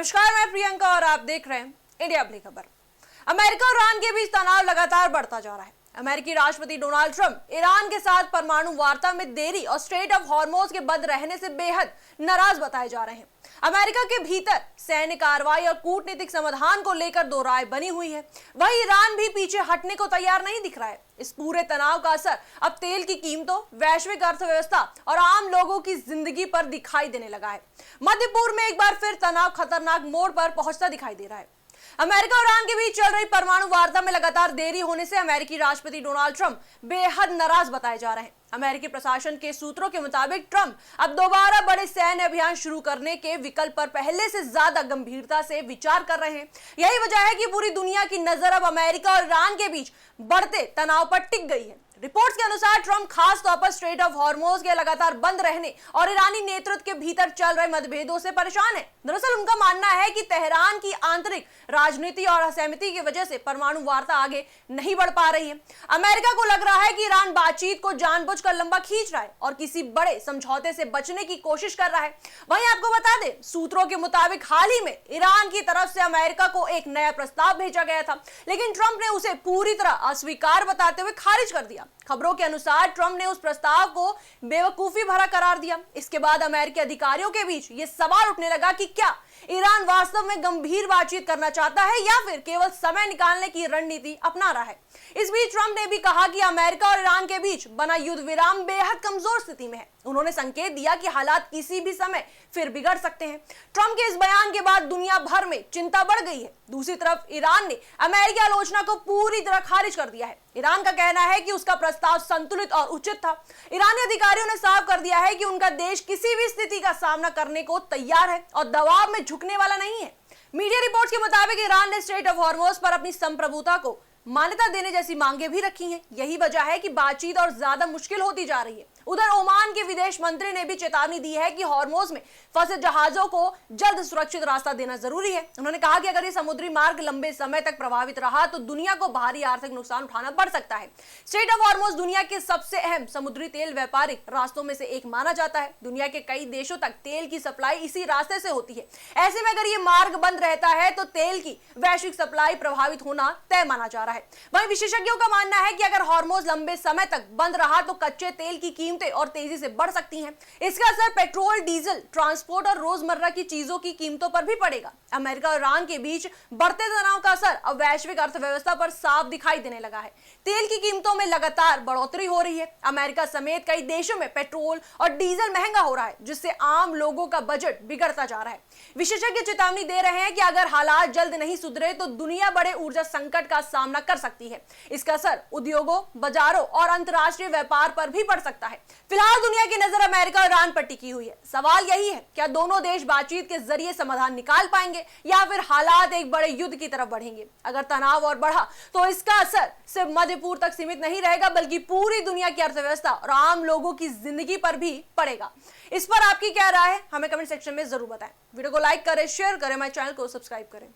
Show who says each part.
Speaker 1: नमस्कार, मैं प्रियंका और आप देख रहे हैं इंडिया अपनी खबर। अमेरिका और ईरान के बीच तनाव लगातार बढ़ता जा रहा है। अमेरिकी राष्ट्रपति डोनाल्ड ट्रंप ईरान के साथ परमाणु वार्ता में देरी और स्ट्रेट ऑफ हॉर्मोज के बंद रहने से बेहद नाराज बताए जा रहे हैं। अमेरिका के भीतर सैन्य कार्रवाई और कूटनीतिक समाधान को लेकर दो राय बनी हुई है। वहीं ईरान भी पीछे हटने को तैयार नहीं दिख रहा है। इस पूरे तनाव का असर अब तेल की कीमतों, वैश्विक अर्थव्यवस्था और आम लोगों की जिंदगी पर दिखाई देने लगा है। मध्य पूर्व में एक बार फिर तनाव खतरनाक मोड़ पर पहुंचता दिखाई दे रहा है। अमेरिका और ईरान के बीच चल रही परमाणु वार्ता में लगातार देरी होने से अमेरिकी राष्ट्रपति डोनाल्ड ट्रंप बेहद नाराज बताए जा रहे हैं। अमेरिकी प्रशासन के सूत्रों के मुताबिक ट्रंप अब दोबारा बड़े सैन्य अभियान शुरू करने के विकल्प पर पहले से ज्यादा गंभीरता से विचार कर रहे हैं। यही वजह है कि पूरी दुनिया की नजर अब अमेरिका और ईरान के बीच बढ़ते तनाव पर टिक गई है। रिपोर्ट्स के अनुसार ट्रंप खास तौर पर स्ट्रेट ऑफ हॉर्मोज के लगातार बंद रहने और ईरानी नेतृत्व के भीतर चल रहे मतभेदों से परेशान है। दरअसल उनका मानना है कि तेहरान की आंतरिक राजनीति और असहमति की वजह से परमाणु वार्ता आगे नहीं बढ़ पा रही है। अमेरिका को लग रहा है कि ईरान बातचीत को जानबूझकर लंबा खींच रहा है और किसी बड़े समझौते से बचने की कोशिश कर रहा है। वहीं आपको बता दें, सूत्रों के मुताबिक हाल ही में ईरान की तरफ से अमेरिका को एक नया प्रस्ताव भेजा गया था, लेकिन ट्रंप ने उसे पूरी तरह अस्वीकार बताते हुए खारिज कर दिया। खबरों के अनुसार ट्रंप ने उस प्रस्ताव को बेवकूफी भरा करार दिया। इसके बाद अमेरिकी अधिकारियों के बीच यह सवाल उठने लगा कि क्या ईरान वास्तव में गंभीर बातचीत करना चाहता है या फिर केवल समय निकालने की रणनीति अपना रहा है। इस बीच ट्रंप ने भी कहा कि अमेरिका और ईरान के बीच बना युद्ध विराम बेहद कमजोर स्थिति में है। उन्होंने संकेत दिया कि हालात किसी भी समय फिर बिगड़ सकते हैं। ट्रंप के इस बयान के बाद दुनिया भर में चिंता बढ़ गई है। दूसरी तरफ ईरान ने अमेरिकी आलोचना को पूरी तरह खारिज कर दिया है। ईरान का कहना है कि उसका प्रस्ताव संतुलित और उचित था। ईरानी अधिकारियों ने साफ कर दिया है कि उनका देश किसी भी स्थिति का सामना करने को तैयार है और दबाव में झुकने वाला नहीं है। मीडिया रिपोर्ट्स के मुताबिक ईरान ने स्ट्रेट ऑफ हॉर्मोज पर अपनी संप्रभुता को मान्यता देने जैसी मांगे भी रखी हैं। यही वजह है कि बातचीत और ज्यादा मुश्किल होती जा रही है। उधर ओमान के विदेश मंत्री ने भी चेतावनी दी है कि हॉर्मोज में फंसे जहाजों को जल्द सुरक्षित रास्ता देना जरूरी है। उन्होंने कहा कि अगर ये समुद्री मार्ग लंबे समय तक प्रभावित रहा तो दुनिया को भारी आर्थिक नुकसान उठाना पड़ सकता है। स्ट्रेट ऑफ हॉर्मोज दुनिया के सबसे अहम समुद्री तेल व्यापारिक रास्तों में से एक माना जाता है। दुनिया के कई देशों तक तेल की सप्लाई इसी रास्ते से होती है। ऐसे में अगर ये मार्ग बंद रहता है तो तेल की वैश्विक सप्लाई प्रभावित होना तय माना जा रहा है। वहीं विशेषज्ञों का मानना है कि अगर हॉर्मोज लंबे समय तक बंद रहा तो कच्चे तेल की कीमतें और तेजी से बढ़ सकती हैं। इसका असर पेट्रोल, डीजल, ट्रांसपोर्ट और रोजमर्रा की चीजों की कीमतों पर भी पड़ेगा। अमेरिका और ईरान के बीच बढ़ते तनाव का असर अब वैश्विक अर्थव्यवस्था पर साफ दिखाई देने लगा है। तेल की कीमतों में लगातार बढ़ोतरी हो रही है। अमेरिका समेत कई देशों में पेट्रोल और डीजल महंगा हो रहा है, जिससे आम लोगों का बजट बिगड़ता जा रहा है। विशेषज्ञ चेतावनी दे रहे हैं कि अगर हालात जल्द नहीं सुधरे तो दुनिया बड़े ऊर्जा संकट का सामना कर सकती है। इसका असर उद्योगों, बाजारों और अंतर्राष्ट्रीय व्यापार पर भी पड़ सकता है। फिलहाल दुनिया की नजर अमेरिका और ईरान पर टिकी हुई है। सवाल यही है, क्या दोनों देश बातचीत के जरिए समाधान निकाल पाएंगे या फिर हालात एक बड़े युद्ध की तरफ बढ़ेंगे। अगर तनाव और बढ़ा तो इसका असर सिर्फ मध्य पूर्व तक सीमित नहीं रहेगा, बल्कि पूरी दुनिया की अर्थव्यवस्था और आम लोगों की जिंदगी पर भी पड़ेगा। इस पर आपकी क्या राय है, हमें कमेंट सेक्शन में जरूर बताएं। वीडियो को लाइक करें, शेयर करें, हमारे चैनल को सब्सक्राइब करें।